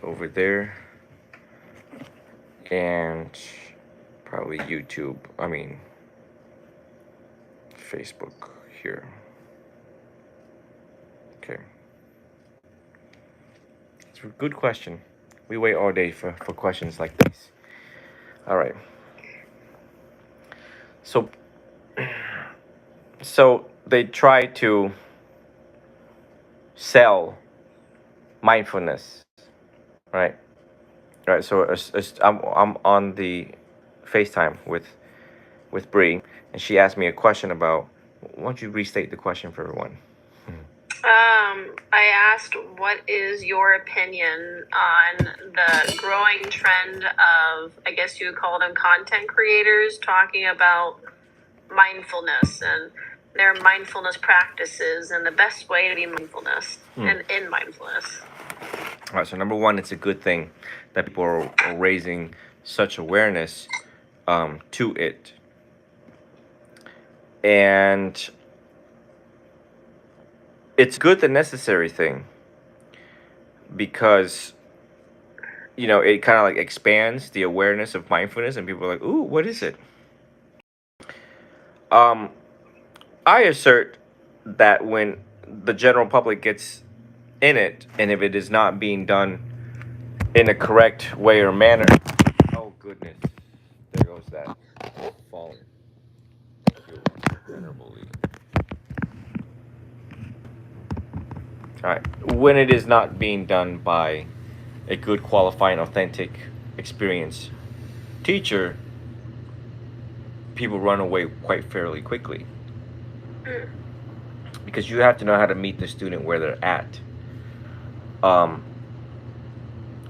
over there, and probably YouTube. I mean, Facebook here. Okay. It's a good question. We wait all day for questions like these. All right. So, so they try to sell mindfulness, right? Right. So I'm on the FaceTime with Bree, and she asked me a question about. Why don't you restate the question for everyone? I asked, what is your opinion on the growing trend of, I guess you would call them content creators, talking about mindfulness and their mindfulness practices and the best way to be mindfulness and in mindfulness? All right. So number one, it's a good thing that people are raising such awareness to it, and it's good the necessary thing because it kind of like expands the awareness of mindfulness, and people are like, ooh, what is it? um I assert that when the general public gets in it, and if it is not being done in a correct way or manner. Oh goodness, there goes that falling. Thank you, Venerable Lee. All right, when it is not being done by a good, qualifying, authentic, experienced teacher, people run away quite fairly quickly, because you have to know how to meet the student where they're at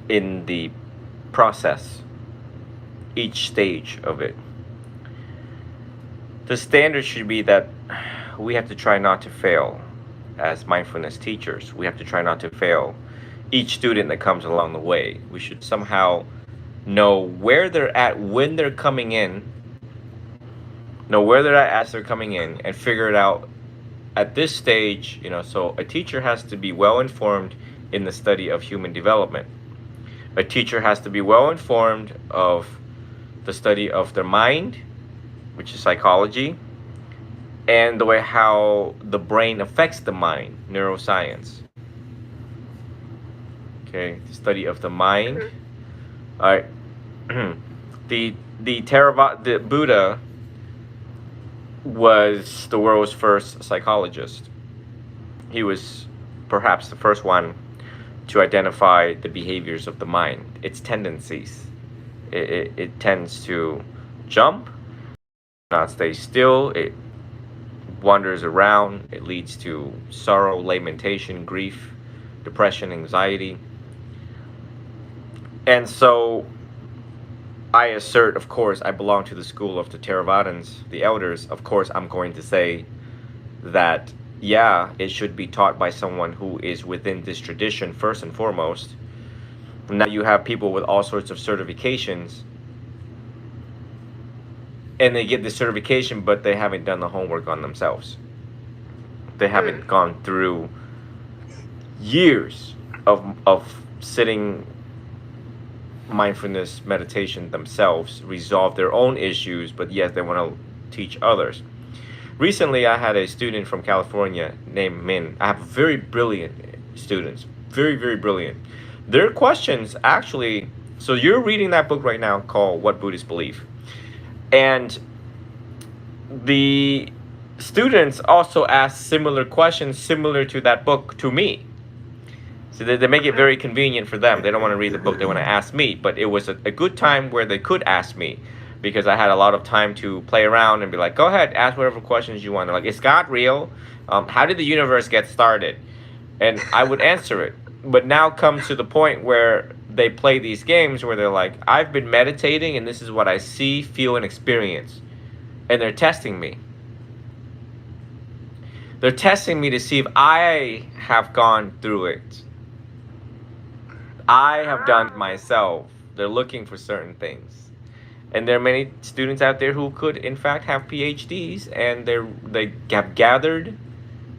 in the process, each stage of it. The standard should be that we have to try not to fail as mindfulness teachers. We have to try not to fail each student that comes along the way. We should somehow know where they're at when they're coming in, know where they're at as they're coming in, and figure it out at this stage. So a teacher has to be well informed in the study of human development. A teacher has to be well informed of the study of their mind, which is psychology, and the way how the brain affects the mind, neuroscience. Okay, the study of the mind. All right. the Theravada Buddha was the world's first psychologist. He was perhaps the first one to identify the behaviors of the mind, its tendencies. It tends to jump, not stay still. It wanders around. It leads to sorrow, lamentation, grief, depression, anxiety. And so I assert, of course, I belong to the school of the Theravadins, the elders. Of course, I'm going to say that, yeah, it should be taught by someone who is within this tradition first and foremost. Now you have people with all sorts of certifications, and they get the certification, but they haven't done the homework on themselves. They haven't gone through years of sitting mindfulness meditation themselves, resolve their own issues, but yet they want to teach others. Recently, I had a student from California named Min. I have very brilliant students, very, very brilliant. Their questions actually, so you're reading that book right now called What Buddhists Believe. And the students also ask similar questions similar to that book to me. So they make it very convenient for them. They don't want to read the book, they want to ask me. But it was a good time where they could ask me, because I had a lot of time to play around and be like, go ahead, ask whatever questions you want. They're like, is God real? How did the universe get started? And I would answer it. But now comes to the point where they play these games where they're like, I've been meditating and this is what I see, feel, and experience. And they're testing me. They're testing me to see if I have gone through it. I have done it myself. They're looking for certain things. And there are many students out there who could, in fact, have PhDs, and they have gathered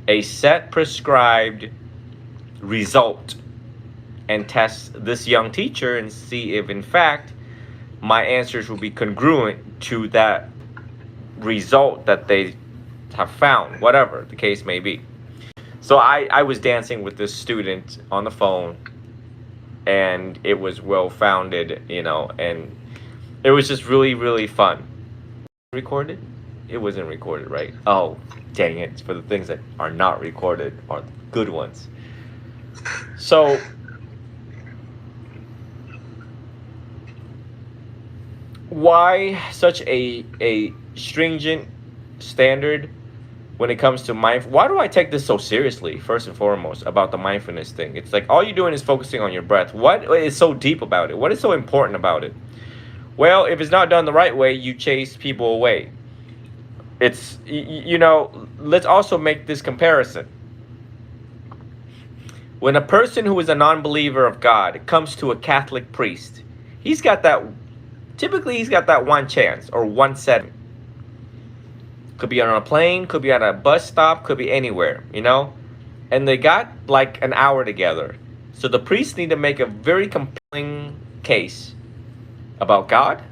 a set prescribed result and test this young teacher and see if in fact my answers will be congruent to that result that they have found, whatever the case may be. So I was dancing with this student on the phone, and it was well founded, and it was just really, really fun. Recorded? It wasn't recorded, right? Oh, dang it. For the things that are not recorded are the good ones. So why such a stringent standard when it comes to why do I take this so seriously, first and foremost, about the mindfulness thing? It's like all you're doing is focusing on your breath. What is so deep about it? What is so important about it? Well, if it's not done the right way, you chase people away. It's, let's also make this comparison. When a person who is a non-believer of God comes to a Catholic priest, typically he's got that one chance or one setting. Could be on a plane, could be at a bus stop, could be anywhere, And they got like an hour together. So the priests need to make a very compelling case about God,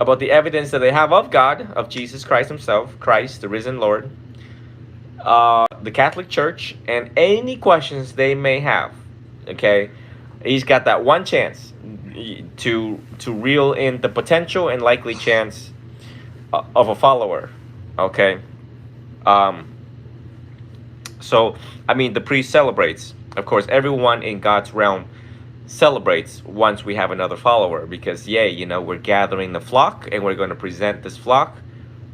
about the evidence that they have of God, of Jesus Christ himself, Christ, the risen Lord, the Catholic Church, and any questions they may have. Okay? He's got that one chance to reel in the potential and likely chance of a follower. Okay? So, the priest celebrates. Of course, everyone in God's realm celebrates once we have another follower, because we're gathering the flock and we're going to present this flock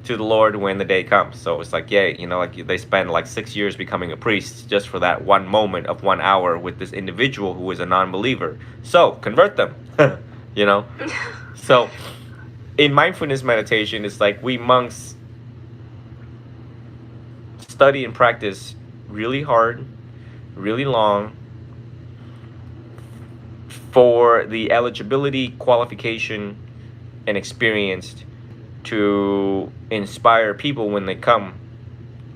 to the Lord when the day comes. So it's like, like they spend like 6 years becoming a priest just for that one moment of 1 hour with this individual who is a non-believer. So convert them, So in mindfulness meditation, it's like we monks study and practice really hard, really long, for the eligibility, qualification, and experience to inspire people when they come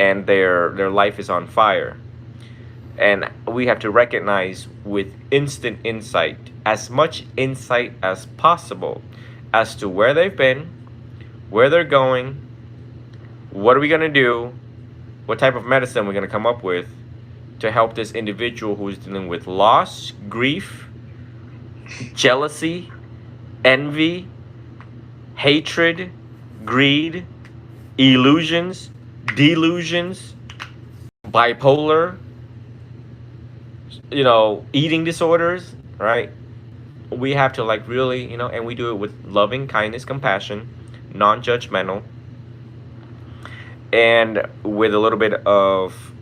and their life is on fire. And we have to recognize with instant insight, as much insight as possible, as to where they've been, where they're going, what are we going to do, what type of medicine we're going to come up with to help this individual who is dealing with loss, grief, jealousy, envy, hatred, greed, illusions, delusions, bipolar, eating disorders, right? We have to really, and we do it with loving kindness, compassion, non-judgmental, and with a little bit of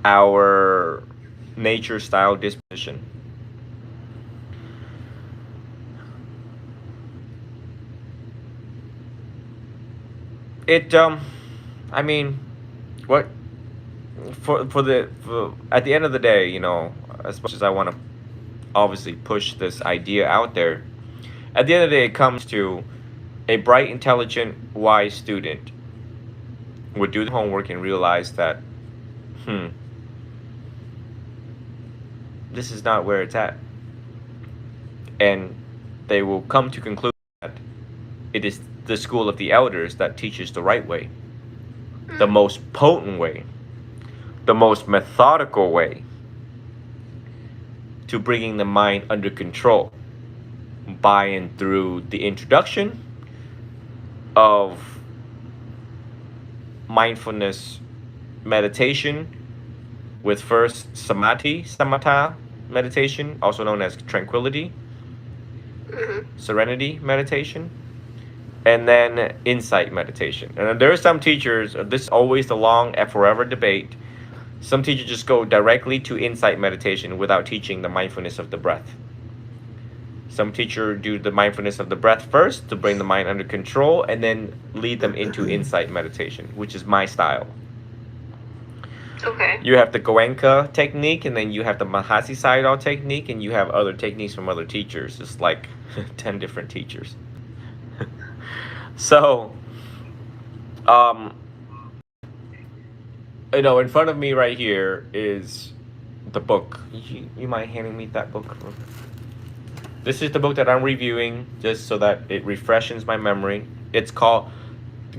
our nature style disposition. What for at the end of the day, as much as I want to obviously push this idea out there, at the end of the day, it comes to a bright, intelligent, wise student would do the homework and realize that, this is not where it's at. And they will come to conclude that it is the school of the elders that teaches the right way, the most potent way, the most methodical way to bringing the mind under control by and through the introduction of mindfulness meditation with first samatha meditation, also known as tranquility, serenity meditation, and then insight meditation. And there are some teachers, this is always the long and forever debate, some teachers just go directly to insight meditation without teaching the mindfulness of the breath. Some teachers do the mindfulness of the breath first to bring the mind under control and then lead them into insight meditation, which is my style. Okay. You have the Goenka technique, and then you have the Mahasi Sayadaw technique, and you have other techniques from other teachers. It's like 10 different teachers. So, in front of me right here is the book. You mind handing me that book? This is the book that I'm reviewing, just so that it refreshes my memory. It's called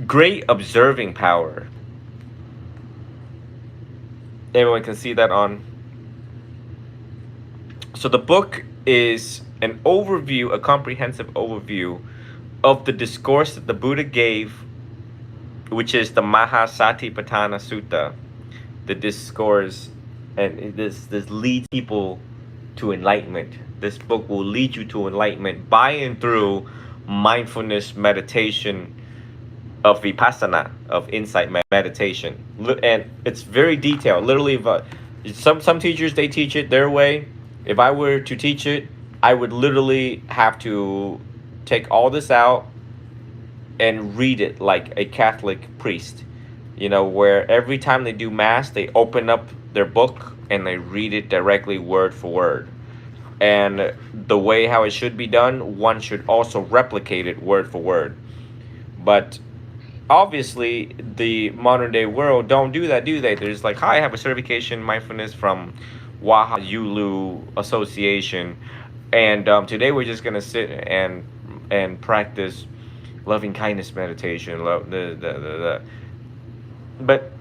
Great Observing Power. Everyone can see that on. So the book is an overview, a comprehensive overview of the discourse that the Buddha gave, which is the Mahasatipatthana Sutta. The discourse, and this leads people to enlightenment. This book will lead you to enlightenment by and through mindfulness meditation of vipassana, of insight meditation. And it's very detailed. Literally, some teachers, they teach it their way. If I were to teach it, I would literally have to take all this out and read it like a Catholic priest. You know, where every time they do mass, they open up their book and they read it directly word for word. And the way how it should be done, one should also replicate it word for word. But obviously, the modern day world don't do that, do they? They're just like, hi, I have a certification in mindfulness from Waha Yulu Association, and today we're just gonna sit and practice loving kindness meditation. But,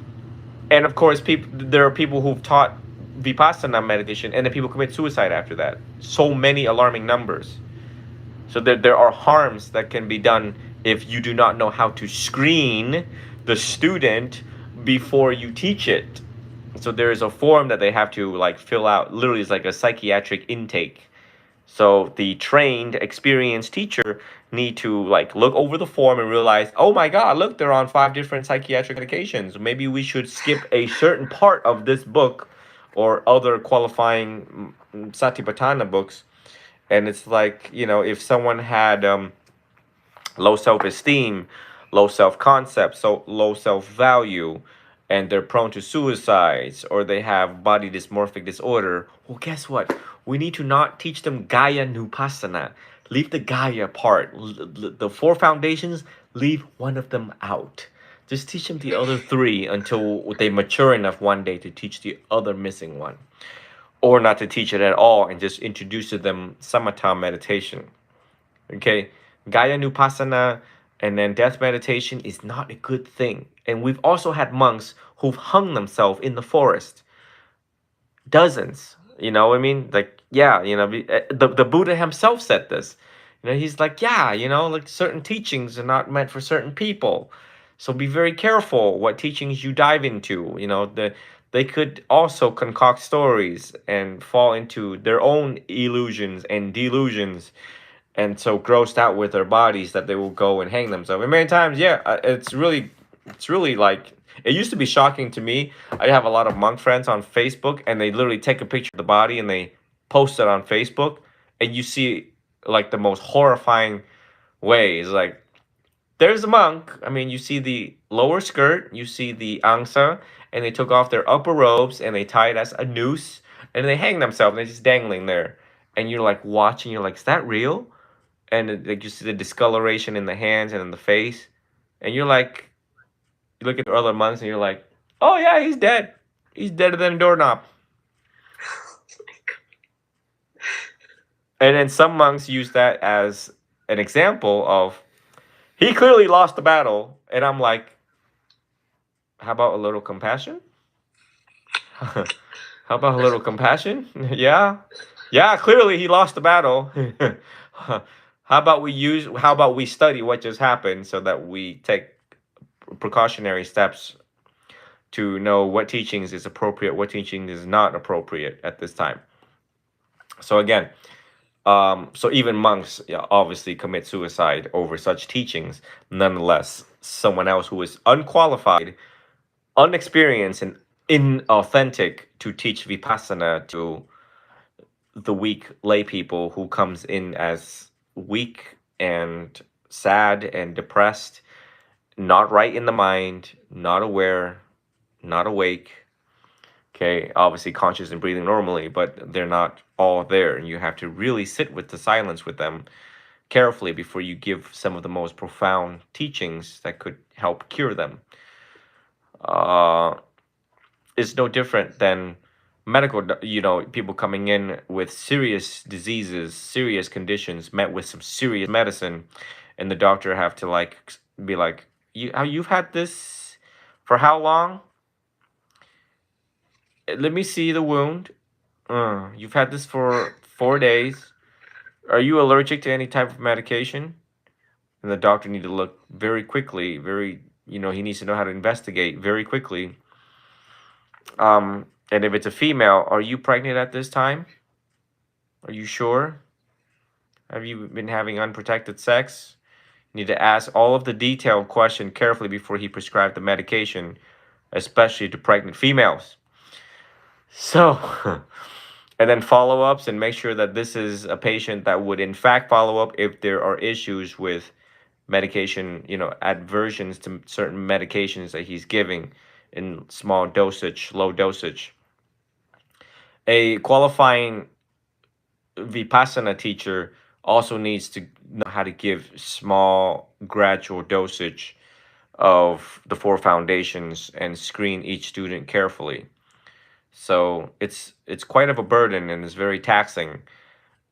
and of course, there are people who've taught vipassana meditation, and then people commit suicide after that. So many alarming numbers. So there are harms that can be done if you do not know how to screen the student before you teach it. So there is a form that they have to like fill out. Literally, it's like a psychiatric intake. So the trained, experienced teacher need to like look over the form and realize, oh my God, look, they're on 5 different psychiatric medications. Maybe we should skip a certain part of this book or other qualifying Satipatthana books. And it's like, you know, if someone had low self-esteem, low self-concept, so low self-value, and they're prone to suicides, or they have body dysmorphic disorder, well, guess what? We need to not teach them Gaya Nupassana. Leave the Gaya part. The 4 foundations, leave one of them out. Just teach them the other 3 until they mature enough one day to teach the other missing one. Or not to teach it at all and just introduce to them samatha meditation. Okay, Gaya Nupassana and then death meditation is not a good thing. And we've also had monks who've hung themselves in the forest. Dozens, you know what I mean? Like, yeah, you know, the Buddha himself said this. You know, he's like, yeah, you know, like certain teachings are not meant for certain people. So be very careful what teachings you dive into. You know, they could also concoct stories and fall into their own illusions and delusions, and so grossed out with their bodies that they will go and hang themselves. And many times, yeah, it's really like, it used to be shocking to me. I have a lot of monk friends on Facebook, and they literally take a picture of the body and they post it on Facebook, and you see like the most horrifying ways. Like, there's a monk. I mean, you see the lower skirt, you see the angsa, and they took off their upper robes and they tie it as a noose, and they hang themselves. And they're just dangling there, and you're like watching. You're like, is that real? And like you see the discoloration in the hands and in the face, and you're like, you look at the other monks and you're like, oh yeah, he's dead. He's deader than a doorknob. And then some monks use that as an example of, he clearly lost the battle. And I'm like, how about a little compassion? How about a little compassion? Yeah. Yeah, clearly he lost the battle. How about we study what just happened so that we take precautionary steps to know what teachings is appropriate, what teaching is not appropriate at this time. So again, so even monks, yeah, obviously commit suicide over such teachings. Nonetheless, someone else who is unqualified, unexperienced, and inauthentic to teach vipassana to the weak lay people who comes in as weak and sad and depressed, not right in the mind, not aware, not awake. Okay, obviously conscious and breathing normally, but they're not all there, and you have to really sit with the silence with them carefully before you give some of the most profound teachings that could help cure them. It's no different than people coming in with serious diseases, serious conditions, met with some serious medicine, and the doctor have to like be like, you've had this for how long? Let me see the wound. You've had this for 4 days. Are you allergic to any type of medication? And the doctor need to look very quickly, he needs to know how to investigate very quickly. And if it's a female, are you pregnant at this time? Are you sure? Have you been having unprotected sex? You need to ask all of the detailed question carefully before he prescribed the medication, especially to pregnant females. So, and then follow-ups, and make sure that this is a patient that would in fact follow up if there are issues with medication, aversions to certain medications that he's giving in small dosage, low dosage. A qualifying Vipassana teacher also needs to know how to give small, gradual dosage of the four foundations and screen each student carefully. So it's quite of a burden, and it's very taxing,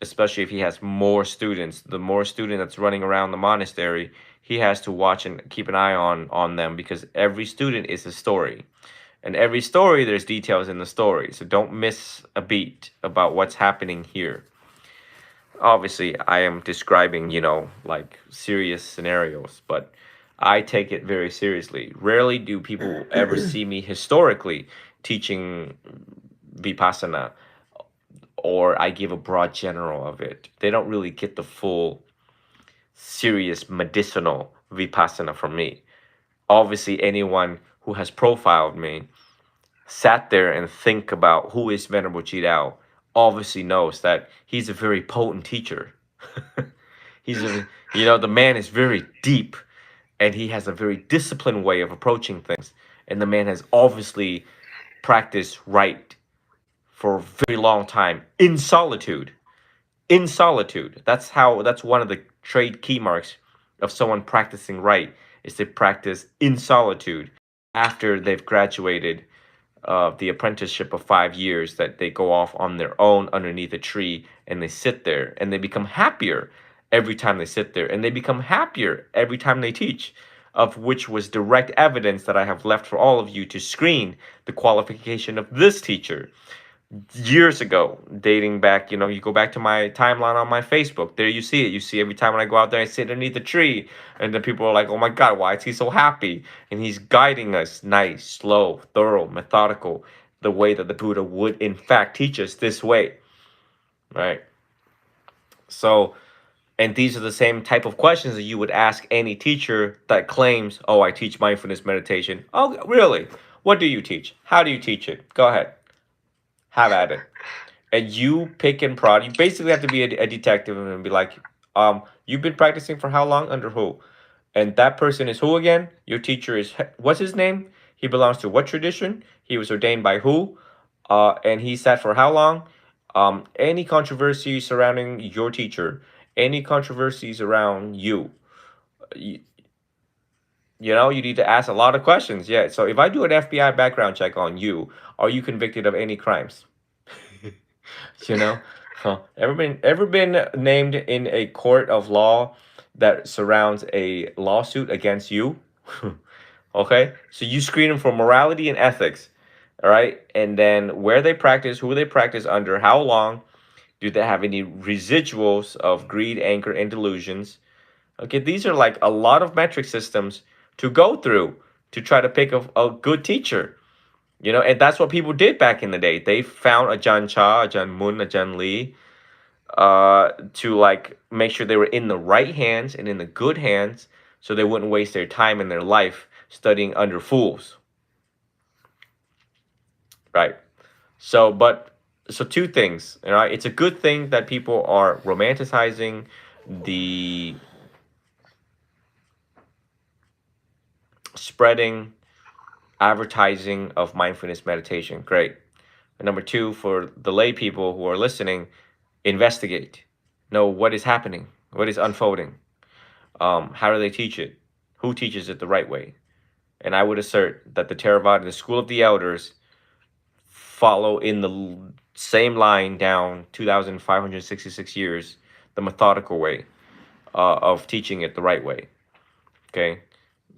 especially if he has more students. The more student that's running around the monastery, he has to watch and keep an eye on them, because every student is a story. And every story, there's details in the story. So don't miss a beat about what's happening here. Obviously, I am describing, like serious scenarios, but I take it very seriously. Rarely do people ever see me historically teaching Vipassana, or I give a broad general of it. They don't really get the full serious medicinal Vipassana from me. Obviously, anyone who has profiled me, sat there and think about who is Venerable Jidao, obviously knows that he's a very potent teacher. The man is very deep, and he has a very disciplined way of approaching things. And the man has obviously practiced right for a very long time in solitude. In solitude. That's one of the trade key marks of someone practicing right, is to practice in solitude after they've graduated the apprenticeship of 5 years, that they go off on their own underneath a tree, and they sit there, and they become happier every time they sit there, and they become happier every time they teach, of which was direct evidence that I have left for all of you to screen the qualification of this teacher years ago, dating back. You go back to my timeline on my Facebook, there you see it. You see every time when I go out there, I sit underneath the tree, and then people are like, oh my god, why is he so happy? And he's guiding us nice, slow, thorough, methodical, the way that the Buddha would in fact teach us, this way, right? So, and these are the same type of questions that you would ask any teacher that claims, oh, I teach mindfulness meditation. Oh, really? What do you teach? How do you teach it? Go ahead, have at it. And you pick and prod. You basically have to be a detective and be like, you've been practicing for how long, under who? And that person is who again? Your teacher is, what's his name? He belongs to what tradition? He was ordained by who? And he sat for how long? Any controversy surrounding your teacher, any controversies around you, you need to ask a lot of questions. Yeah. So if I do an FBI background check on you, are you convicted of any crimes? Ever been named in a court of law that surrounds a lawsuit against you? Okay, so you screen them for morality and ethics. All right, and then where they practice, who they practice under, how long, do they have any residuals of greed, anger, and delusions? Okay, these are like a lot of metric systems to go through to try to pick a good teacher. And that's what people did back in the day. They found Ajahn Chah, Ajahn Mun, Ajahn Lee, to like make sure they were in the right hands and in the good hands, so they wouldn't waste their time and their life studying under fools. Right. So two things. It's a good thing that people are romanticizing the spreading, advertising of mindfulness meditation. Great. And number two, for the lay people who are listening, investigate. Know what is happening, what is unfolding. How do they teach it? Who teaches it the right way? And I would assert that the Theravada, the School of the Elders, follow in the same line down 2,566 years, the methodical way of teaching it the right way. Okay,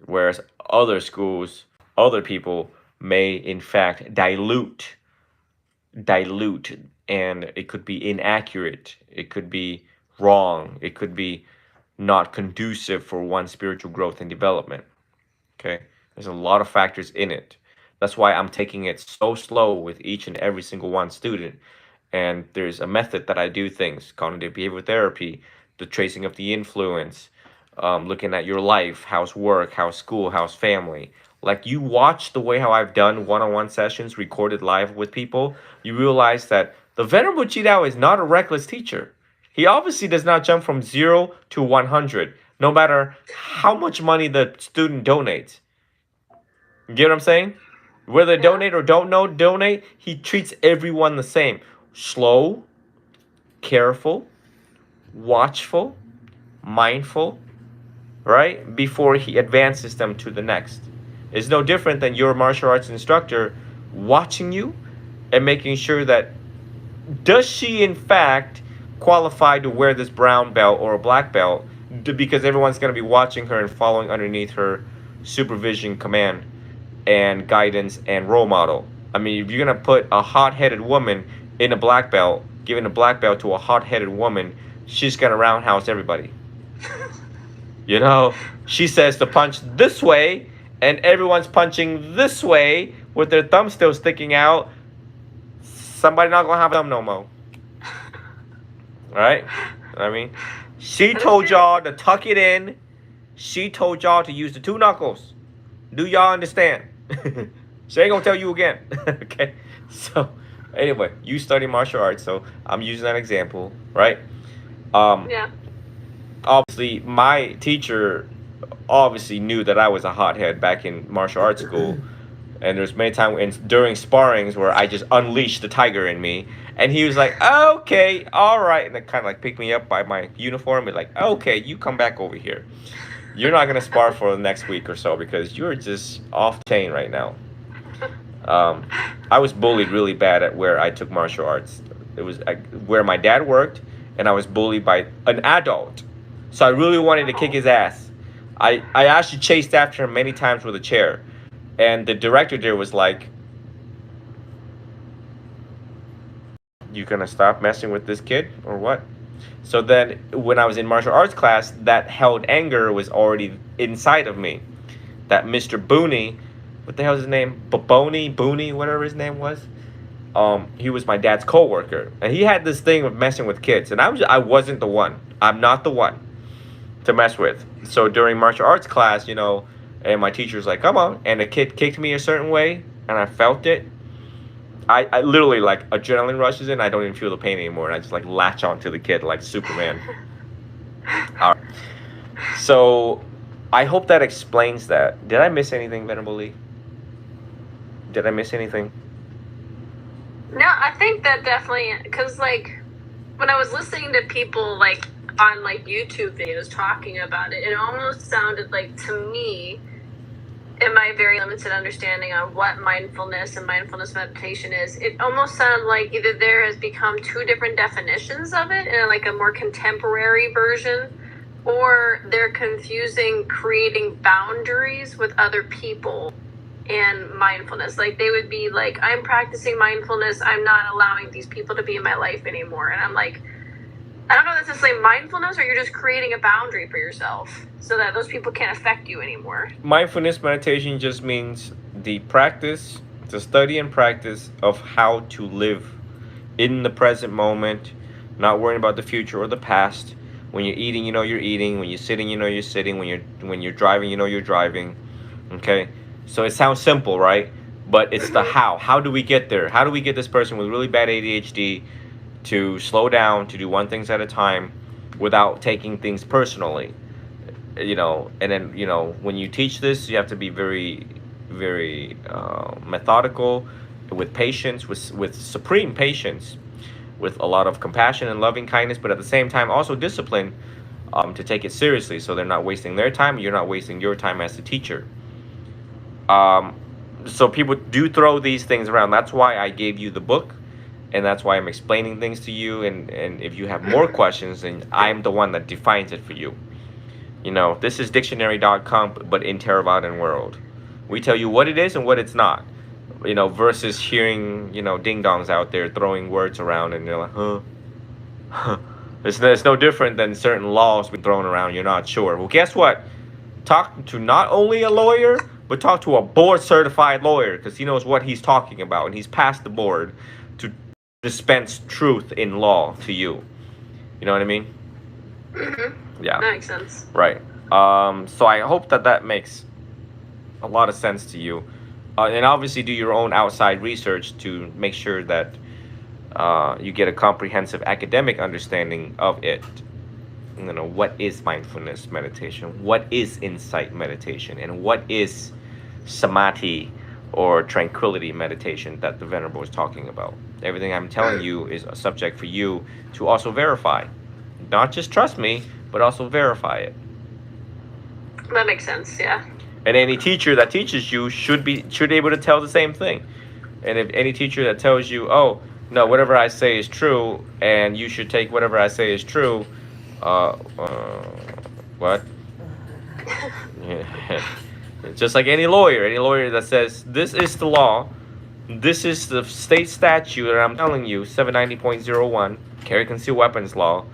whereas other schools, other people may in fact dilute, and it could be inaccurate, it could be wrong, it could be not conducive for one's spiritual growth and development. Okay, there's a lot of factors in it. That's why I'm taking it so slow with each and every single one student. And there's a method that I do things: cognitive behavioral therapy, the tracing of the influence, looking at your life, how's work, how's school, how's family. Like, you watch the way how I've done one-on-one sessions recorded live with people, you realize that the Venerable Chidao is not a reckless teacher. He obviously does not jump from 0 to 100, no matter how much money the student donates. You get what I'm saying? Whether they donate or don't know, donate, he treats everyone the same. Slow, careful, watchful, mindful, right? Before he advances them to the next. It's no different than your martial arts instructor watching you and making sure that, does she in fact qualify to wear this brown belt or a black belt, because everyone's going to be watching her and following underneath her supervision, command, and guidance and role model. I mean, if you're going to put a hot-headed woman in a black belt, giving a black belt to a hot-headed woman, she's going to roundhouse everybody. You know, she says to punch this way, and everyone's punching this way with their thumb still sticking out. Somebody not going to have a thumb no more. Right? I mean, she told y'all to tuck it in. She told y'all to use the 2 knuckles. Do y'all understand? She ain't gonna tell you again. Okay? So, anyway, you study martial arts, so I'm using that example, right? Yeah. Obviously, my teacher obviously knew that I was a hothead back in martial arts school. And there's many times during sparrings where I just unleashed the tiger in me. And he was like, okay, all right. And it kind of like picked me up by my uniform and like, okay, you come back over here. You're not going to spar for the next week or so because you're just off chain right now. I was bullied really bad at where I took martial arts. It was where my dad worked, and I was bullied by an adult. So I really wanted to kick his ass. I actually chased after him many times with a chair. And the director there was like, you gonna stop messing with this kid or what? So then when I was in martial arts class, that held anger was already inside of me. That Mr. Booney, what the hell is his name? Booney, whatever his name was. He was my dad's co-worker. And he had this thing of messing with kids. And I wasn't the one. I'm not the one to mess with. So during martial arts class, you know, and my teacher's like, come on. And the kid kicked me a certain way, and I felt it. I literally, like, adrenaline rushes in. I don't even feel the pain anymore. And I just, like, latch onto the kid like Superman. All right. So I hope that explains that. Did I miss anything, Venerable Lee? Did I miss anything? No, I think that definitely, because, like, when I was listening to people, like, on, like, YouTube videos talking about it, it almost sounded like, to me, in my very limited understanding on what mindfulness and mindfulness meditation is, it almost sounded like either there has become 2 different definitions of it in, like, a more contemporary version, or they're confusing creating boundaries with other people and mindfulness. Like, they would be like, I'm practicing mindfulness, I'm not allowing these people to be in my life anymore. And I'm like, I don't know if that's necessarily mindfulness, or you're just creating a boundary for yourself so that those people can't affect you anymore. Mindfulness meditation just means the practice, the study and practice of how to live in the present moment, not worrying about the future or the past. When you're eating, you know you're eating. When you're sitting, you know you're sitting. When you're driving, you know you're driving. Okay? So it sounds simple, right? But it's the how. How do we get there? How do we get this person with really bad ADHD to slow down, to do one thing at a time without taking things personally? You know, and then, you know, when you teach this, you have to be very, very methodical, with patience, with supreme patience, with a lot of compassion and loving kindness, but at the same time also discipline, to take it seriously, so they're not wasting their time, you're not wasting your time as a teacher. So people do throw these things around. That's why I gave you the book, and that's why I'm explaining things to you. And if you have more questions, then I'm the one that defines it for you. You know, this is dictionary.com, but in Theravadan world. We tell you what it is and what it's not. You know, versus hearing, you know, ding-dongs out there throwing words around and you're like, huh? It's no different than certain laws being thrown around. You're not sure. Well, guess what? Talk to not only a lawyer, but talk to a board-certified lawyer, because he knows what he's talking about, and he's passed the board to dispense truth in law to you. You know what I mean? Mm-hmm. Yeah. That makes sense. Right. So I hope that makes a lot of sense to you. And obviously do your own outside research to make sure that you get a comprehensive academic understanding of it. You know, what is mindfulness meditation? What is insight meditation? And what is samadhi or tranquility meditation that the Venerable is talking about? Everything I'm telling you is a subject for you to also verify. Not just trust me, but also verify it. That makes sense, yeah. And any teacher that teaches you should be able to tell the same thing. And if any teacher that tells you, oh, no, whatever I say is true, and you should take whatever I say is true, what? Just like any lawyer that says, this is the law, this is the state statute that I'm telling you, 790.01, carry concealed weapons law,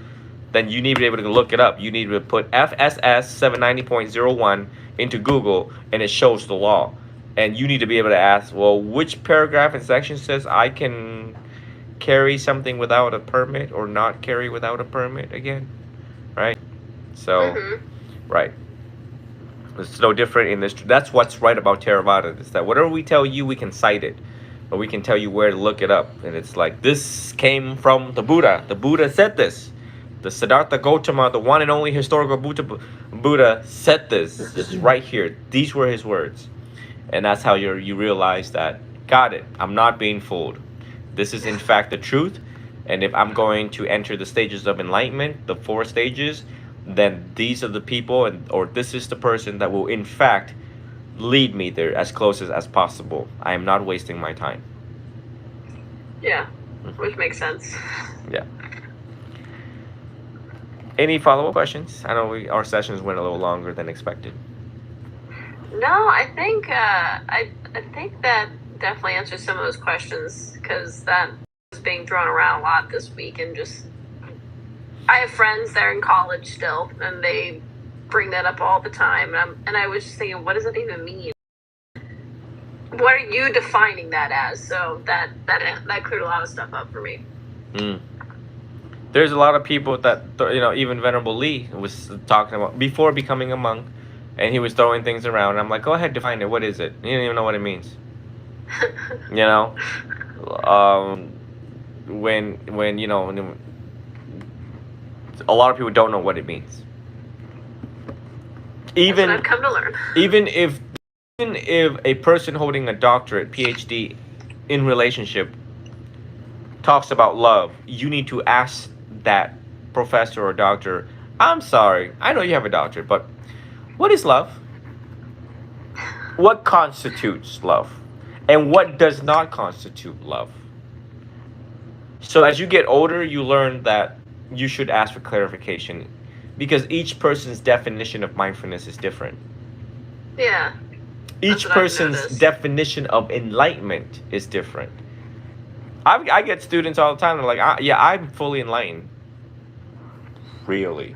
then you need to be able to look it up. You need to put FSS 790.01 into Google, and it shows the law. And you need to be able to ask, well, which paragraph and section says I can carry something without a permit or not carry without a permit again, right? So, right. It's no different in this. That's what's right about Theravada, is that whatever we tell you, we can cite it. Or we can tell you where to look it up. And it's like, this came from the Buddha. The Buddha said this. The Siddhartha Gautama, the one and only historical Buddha said this. This is right here. These were his words. And that's how you realize that, got it, I'm not being fooled. This is in fact the truth. And if I'm going to enter the stages of enlightenment, the 4 stages, then these are the people, or this is the person that will in fact lead me there as close as possible. I am not wasting my time. Yeah, which makes sense. Yeah. Any follow-up questions? I know our sessions went a little longer than expected. No, I think I think that definitely answers some of those questions, because that was being thrown around a lot this week, and just I have friends that are in college still, and they bring that up all the time, and I was just thinking, what does that even mean? What are you defining that as? So that cleared a lot of stuff up for me. There's a lot of people that, you know, even Venerable Lee was talking about before becoming a monk, and he was throwing things around. And I'm like, go ahead, define it. What is it? You don't even know what it means. You know, when you know, a lot of people don't know what it means. Even I've come to learn. Even if a person holding a doctorate, PhD, in relationship talks about love, you need to ask that professor or doctor, I'm sorry, I know you have a doctorate, but what is love? What constitutes love? And what does not constitute love? So as you get older, you learn that you should ask for clarification, because each person's definition of mindfulness is different. Yeah. Each person's definition of enlightenment is different. I get students all the time, they're like, yeah, I'm fully enlightened. Really?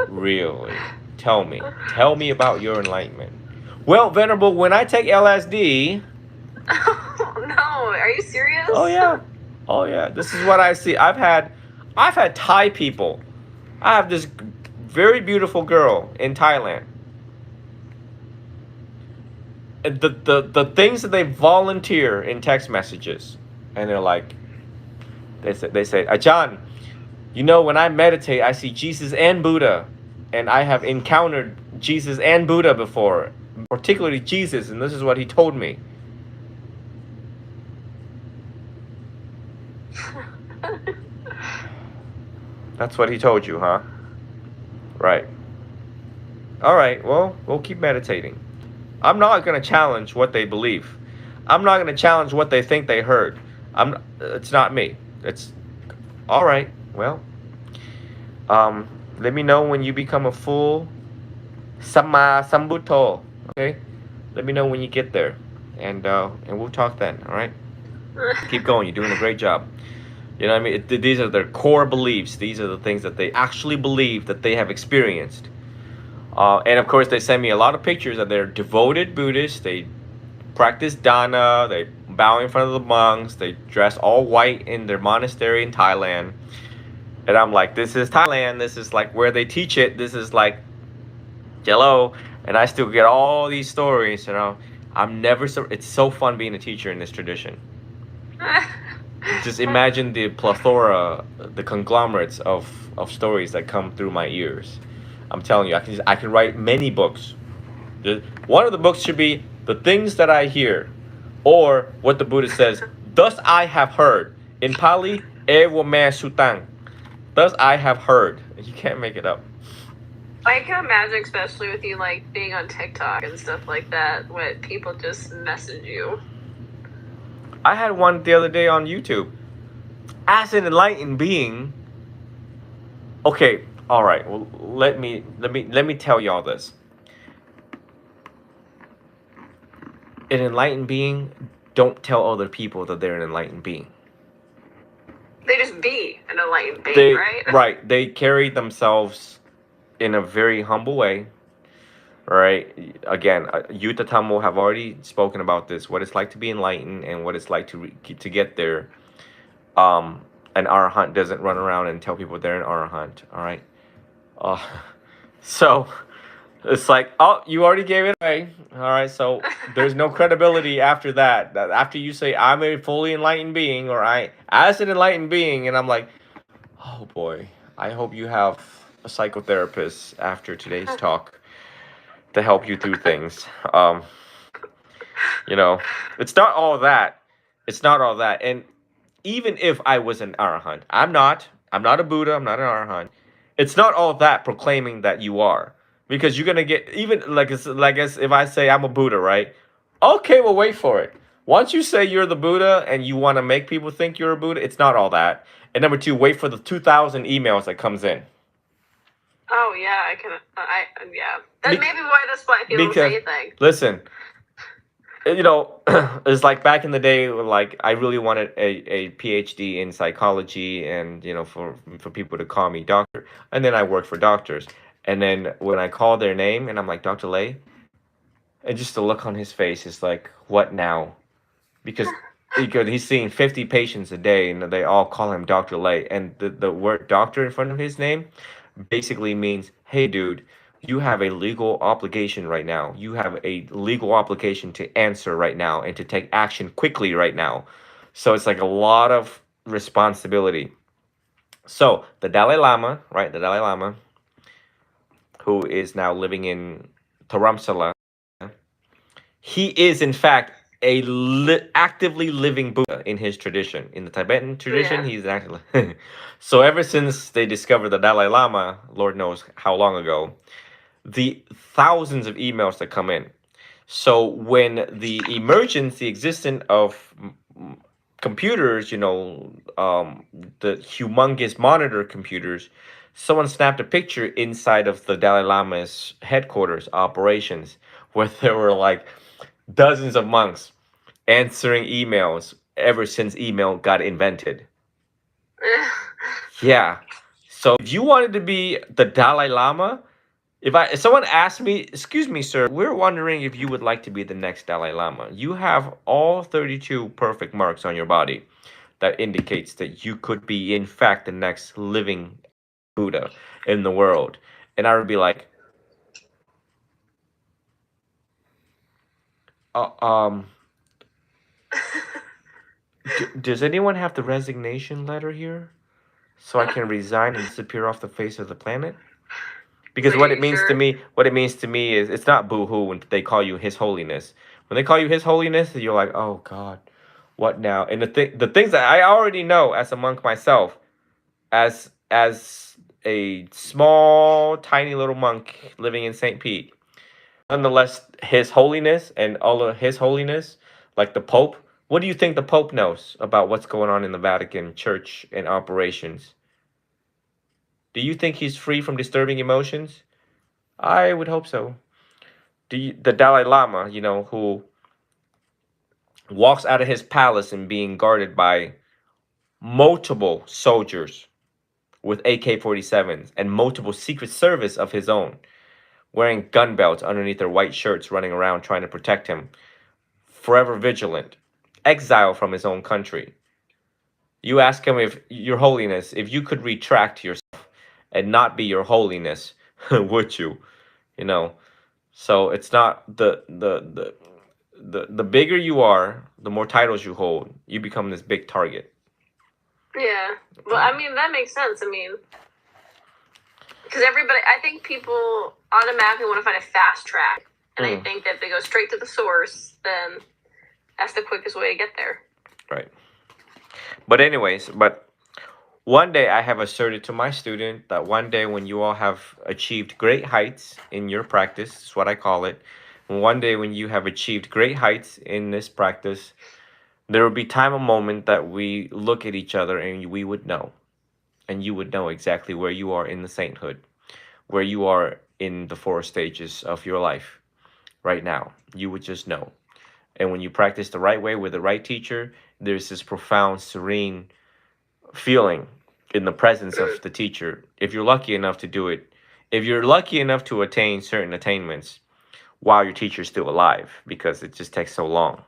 Really? Tell me about your enlightenment. Well, Venerable, when I take LSD... Oh, no, are you serious? Oh, yeah. This is what I see. I've had Thai people. I have this very beautiful girl in Thailand. The things that they volunteer in text messages, and they're like, they say, Ajahn, you know, when I meditate, I see Jesus and Buddha, and I have encountered Jesus and Buddha before, particularly Jesus, and this is what he told me. That's what he told you, huh? Right. All right, well, we'll keep meditating. I'm not going to challenge what they believe. I'm not going to challenge what they think they heard. It's not me. It's all right. Well, um, let me know when you become a full Sama Sambuto. Okay? Let me know when you get there. And we'll talk then, all right? Keep going. You're doing a great job. You know what I mean? These are their core beliefs. These are the things that they actually believe that they have experienced. And of course, they send me a lot of pictures that they're devoted Buddhists. They practice dana. They bow in front of the monks. They dress all white in their monastery in Thailand. And I'm like, this is Thailand. This is like where they teach it. This is like, hello. And I still get all these stories. You know, I'm never so. It's so fun being a teacher in this tradition. Just imagine the plethora, the conglomerates of stories that come through my ears. I'm telling you, I can write many books. One of the books should be the things that I hear, or what the Buddha says. Thus I have heard. In Pali, ewa me sutang. Thus I have heard. You can't make it up. I can imagine, especially with you like being on TikTok and stuff like that, when people just message you. I had one the other day on YouTube. As an enlightened being. Okay, all right. Well, let me tell y'all this. An enlightened being don't tell other people that they're an enlightened being. They just be an enlightened being, right? Right. They carry themselves in a very humble way. Right. Again, Yuta Tammo have already spoken about this. What it's like to be enlightened and what it's like to get there. An arahant doesn't run around and tell people they're an arahant. All right. So it's like, oh, you already gave it away. All right. So there's no credibility after that. After you say I'm a fully enlightened being, or I as an enlightened being, and I'm like, oh boy, I hope you have a psychotherapist after today's talk to help you through things. You know, it's not all that. It's not all that. And even if I was an arahant, I'm not a Buddha, I'm not an arahant. It's not all that proclaiming that you are. Because you're gonna get, even like as if I say I'm a Buddha, right? Okay, well, wait for it. Once you say you're the Buddha and you want to make people think you're a Buddha, it's not all that. And number two, wait for the 2,000 emails that comes in. Oh yeah, yeah. That may be why people say things. Listen, you know, it's like back in the day, like I really wanted a PhD in psychology, and you know, for people to call me doctor, and then I worked for doctors, and then when I call their name and I'm like, Dr. Lay, and just the look on his face is like, what now? Because he's seeing 50 patients a day, and they all call him Dr. Lay, and the word doctor in front of his name basically means, hey dude, you have a legal obligation right now. You have a legal obligation to answer right now and to take action quickly right now. So it's like a lot of responsibility. So the Dalai Lama, right? The Dalai Lama, who is now living in Dharamsala, he is in fact a actively living Buddha in his tradition. In the Tibetan tradition, he's actively. So ever since they discovered the Dalai Lama, Lord knows how long ago, the thousands of emails that come in. So when the existence of computers, you know, the humongous monitor computers, someone snapped a picture inside of the Dalai Lama's headquarters operations where there were like dozens of monks answering emails ever since email got invented. Yeah. So if you wanted to be the Dalai Lama, if someone asked me, excuse me, sir, we're wondering if you would like to be the next Dalai Lama. You have all 32 perfect marks on your body that indicates that you could be, in fact, the next living Buddha in the world. And I would be like, does anyone have the resignation letter here? So I can resign and disappear off the face of the planet? Because what it means to me is, it's not boo-hoo when they call you His Holiness. When they call you His Holiness, you're like, oh God, what now? And the things that I already know as a monk myself, as a small, tiny little monk living in St. Pete, nonetheless, His Holiness and all of His Holiness, like the Pope. What do you think the Pope knows about what's going on in the Vatican Church and operations? Do you think he's free from disturbing emotions? I would hope so. The Dalai Lama, who walks out of his palace and being guarded by multiple soldiers with AK-47s and multiple secret service of his own, wearing gun belts underneath their white shirts, running around trying to protect him, forever vigilant, exile from his own country. You ask him, if Your Holiness, if you could retract yourself and not be Your Holiness, would you? You know, so it's not the bigger you are, the more titles you hold, you become this big target. Yeah. Well, I mean, that makes sense. I mean, because I think people automatically want to find a fast track. And I think that if they go straight to the source, then that's the quickest way to get there. Right. But one day I have asserted to my student that one day when you all have achieved great heights in your practice, is what I call it, one day when you have achieved great heights in this practice, there will be time, a moment that we look at each other and we would know. And you would know exactly where you are in the sainthood, where you are in the 4 stages of your life right now. You would just know. And when you practice the right way with the right teacher, there's this profound, serene feeling in the presence of the teacher. If you're lucky enough to do it, if you're lucky enough to attain certain attainments while your teacher's still alive, because it just takes so long.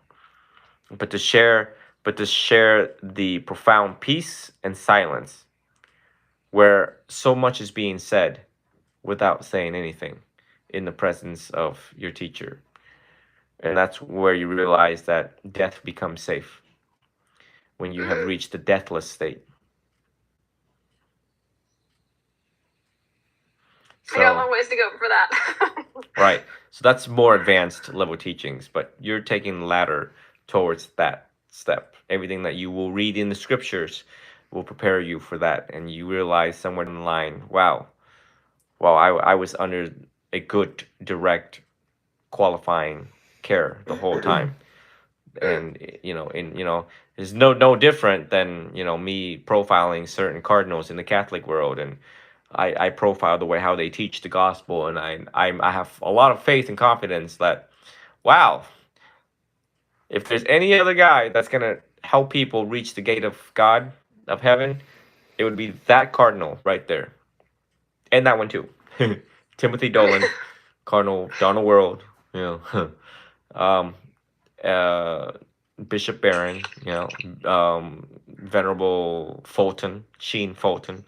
But to share the profound peace and silence where so much is being said without saying anything in the presence of your teacher. And that's where you realize that death becomes safe, when you have reached the deathless state. I got a long ways to go for that. Right. So that's more advanced level teachings, but you're taking the ladder towards that step. Everything that you will read in the scriptures will prepare you for that. And you realize somewhere in the line, wow, I was under a good, direct, qualifying care the whole time. And it's no different than me profiling certain cardinals in the Catholic world, and I profile the way how they teach the gospel, and I have a lot of faith and confidence that, wow, if there's any other guy that's gonna help people reach the gate of God, of heaven, it would be that cardinal right there, and that one too, Timothy Dolan, Cardinal Donald World, Bishop Barron, Venerable Fulton, Sheen Fulton.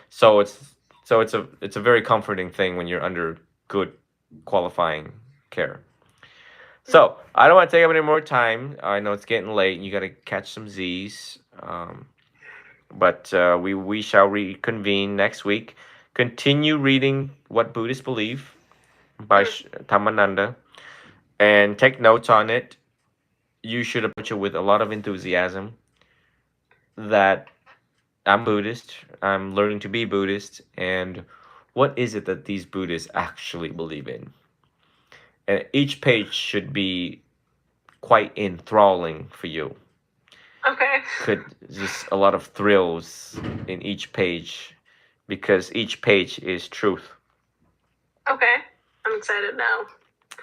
So it's a very comforting thing when you're under good qualifying care. So I don't want to take up any more time. I know it's getting late and you got to catch some Z's. But we shall reconvene next week. Continue reading What Buddhists Believe by Tamananda, and take notes on it. You should approach it with a lot of enthusiasm that I'm Buddhist, I'm learning to be Buddhist, and what is it that these Buddhists actually believe in? And each page should be quite enthralling for you. Okay. Could just a lot of thrills in each page, because each page is truth. Okay. I'm excited now.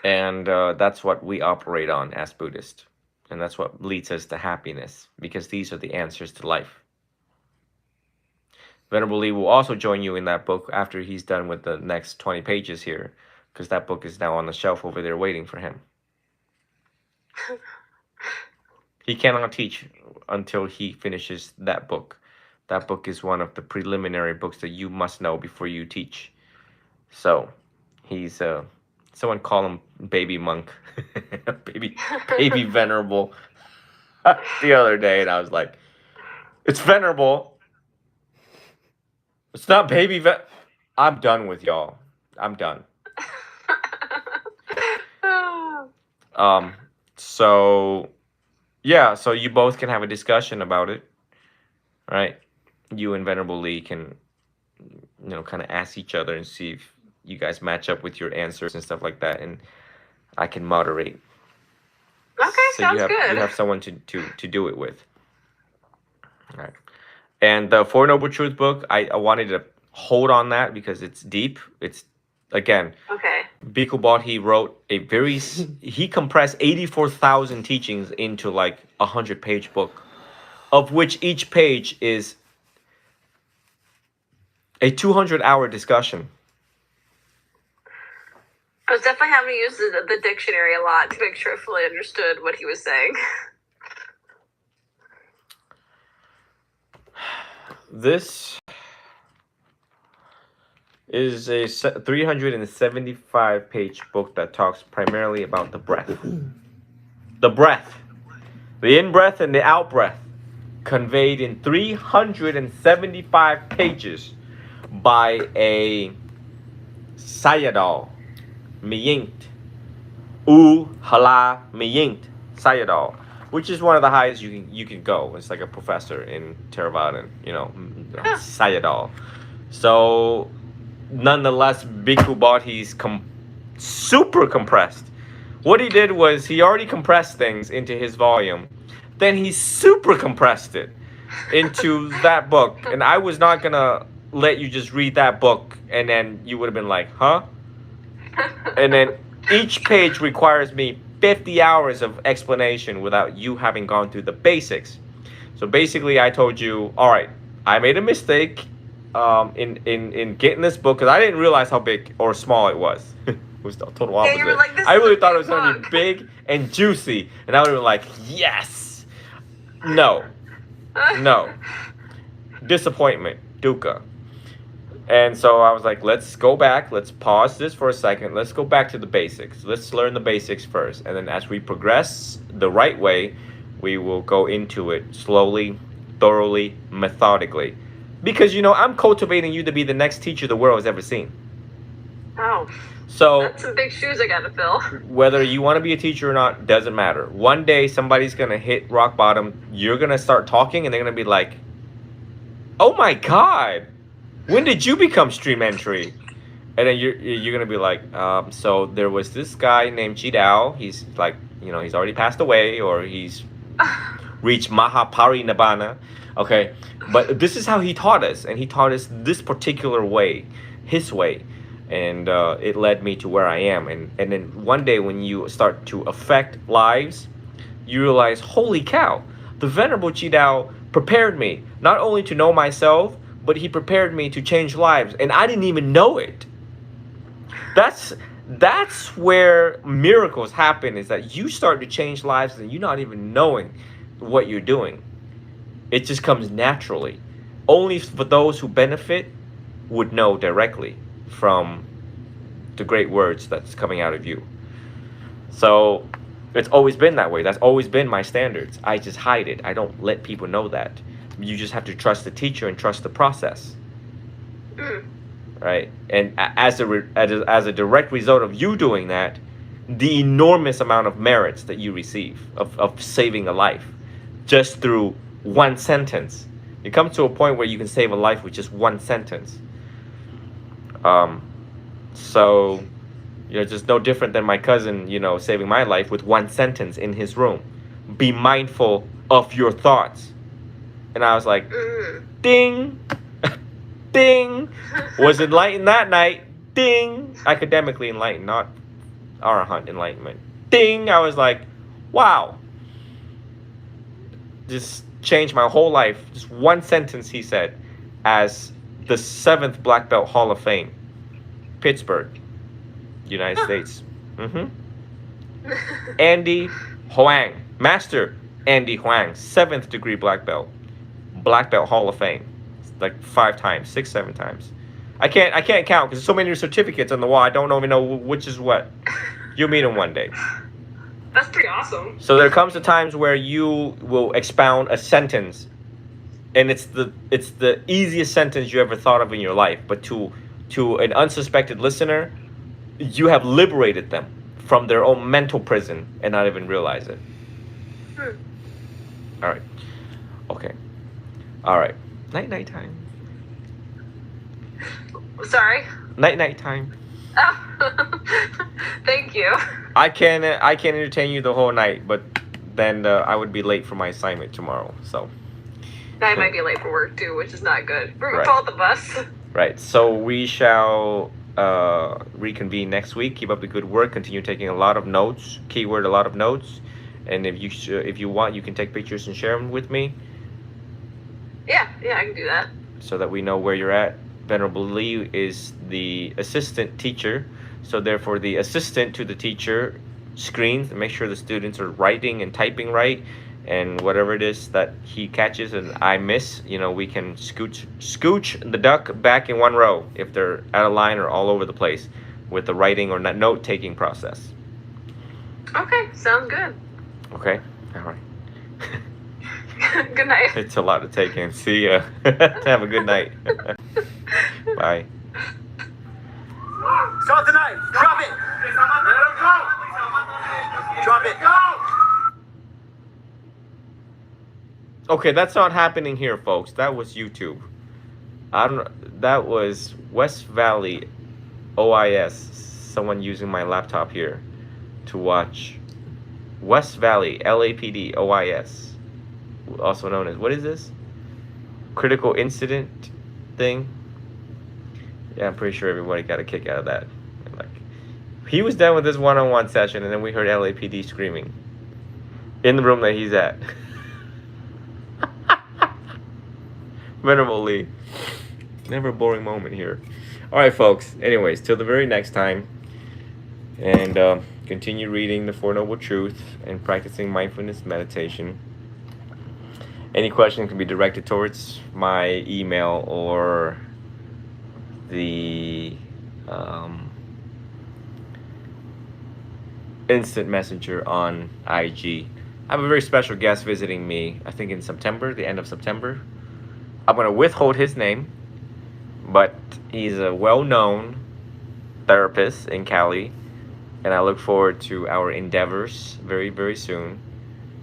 And that's what we operate on as Buddhists. And that's what leads us to happiness, because these are the answers to life. Venerable Lee will also join you in that book after he's done with the next 20 pages here, because that book is now on the shelf over there waiting for him. He cannot teach until he finishes that book. That book is one of the preliminary books that you must know before you teach. So he's someone call him baby monk, baby venerable the other day, and I was like, it's venerable. It's not baby I'm done with y'all. I'm done. So yeah, so you both can have a discussion about it, right? You and Venerable Lee can, kind of ask each other and see if you guys match up with your answers and stuff like that, and I can moderate. Okay, So sounds you good. have someone to do it with. All right. And the Four Noble Truth book, I wanted to hold on that because it's deep. It's again, Okay. Bhikkhu Bodhi wrote a very he compressed 84,000 teachings into like 100-page book, of which each page is a 200-hour discussion. I was definitely having to use the dictionary a lot to make sure I fully understood what he was saying. This is a 375-page book that talks primarily about the breath. The breath. The in-breath and the out-breath, conveyed in 375 pages by a Sayadaw, Miyint, U Hala Miyint Sayadaw, which is one of the highest you can go. It's like a professor in Theravada, Sayadaw. So, nonetheless, Bhikkhu Bodhi's super compressed. What he did was he already compressed things into his volume, then he super compressed it into that book. And I was not gonna let you just read that book and then you would have been like, huh? And then each page requires me 50 hours of explanation without you having gone through the basics. So basically I told you, all right, I made a mistake in getting this book because I didn't realize how big or small it was. It was the total opposite. you were like, this I is really a thought it big was going to be book. big and juicy, and I would have been like, yes. No. No. Disappointment. Dukkha. And so I was like, let's go back. Let's pause this for a second. Let's go back to the basics. Let's learn the basics first. And then as we progress the right way, we will go into it slowly, thoroughly, methodically. Because, I'm cultivating you to be the next teacher the world has ever seen. Oh, So that's some big shoes I gotta fill. whether you want to be a teacher or not, doesn't matter. One day somebody's going to hit rock bottom. You're going to start talking and they're going to be like, oh my God, when did you become stream entry? And then you're going to be like, so there was this guy named Jidao. He's like, he's already passed away or he's reached Mahaparinibbana. Okay, but this is how he taught us. And he taught us this particular way, his way. And it led me to where I am. And then one day when you start to affect lives, you realize, holy cow, the Venerable Jidao prepared me not only to know myself, but he prepared me to change lives. And I didn't even know it. That's where miracles happen, is that you start to change lives and you're not even knowing what you're doing. It just comes naturally. Only for those who benefit would know directly from the great words that's coming out of you. So it's always been that way. That's always been my standards. I just hide it. I don't let people know that. You just have to trust the teacher and trust the process. Right? And as a direct result of you doing that, the enormous amount of merits that you receive of saving a life just through one sentence. It comes to a point where you can save a life with just one sentence. So, just no different than my cousin, saving my life with one sentence in his room. Be mindful of your thoughts. And I was like, ding, ding. Was enlightened that night. Ding. Academically enlightened, not Arahant enlightenment. Ding. I was like, wow. Just changed my whole life. Just one sentence he said as the 7th Black Belt Hall of Fame. Pittsburgh, United States. Andy Huang. Master Andy Huang. 7th degree Black Belt. Black Belt Hall of Fame. Like 5 times, 6, 7 times. I can't count because there's so many certificates on the wall. I don't even know which is what. You'll meet him one day. That's pretty awesome. So there comes a times where you will expound a sentence, and it's the easiest sentence you ever thought of in your life. But to an unsuspected listener, you have liberated them from their own mental prison and not even realize it. All right. Okay. All right. Night time. Sorry? Night time. Oh, thank you. I can entertain you the whole night, but then I would be late for my assignment tomorrow. So. I might be late for work too, which is not good. We're Right. both of us. Right. So we shall reconvene next week. Keep up the good work. Continue taking a lot of notes. Keyword: a lot of notes. And if you want, you can take pictures and share them with me, Yeah, I can do that. so that we know where you're at. Venerable Lee is the assistant teacher, so therefore the assistant to the teacher screens and make sure the students are writing and typing right, and whatever it is that he catches and I miss, we can scooch the duck back in one row if they're out of line or all over the place with the writing or note taking process. Okay, sounds good. Okay, all right. Good night. It's a lot to take in. See ya. Have a good night. Bye. Start the knife. Drop it. Let him go. Drop it. Okay, that's not happening here, folks. That was YouTube. That was West Valley OIS. Someone using my laptop here to watch West Valley LAPD OIS, also known as, what is this? Critical incident thing. Yeah, I'm pretty sure everybody got a kick out of that. Like, he was done with this one-on-one session, and then we heard LAPD screaming in the room that he's at. Venerable Lee. Never a boring moment here. All right, folks. Anyways, till the very next time. And continue reading the Four Noble Truths and practicing mindfulness meditation. Any questions can be directed towards my email or the instant messenger on IG. I have a very special guest visiting me, I think in September, the end of September. I'm going to withhold his name, but he's a well-known therapist in Cali, and I look forward to our endeavors very, very soon.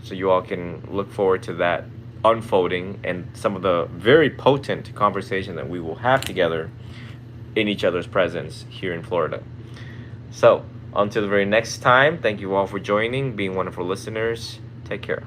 So you all can look forward to that unfolding and some of the very potent conversation that we will have together in each other's presence here in Florida. So until the very next time, thank you all for joining, being wonderful listeners. Take care.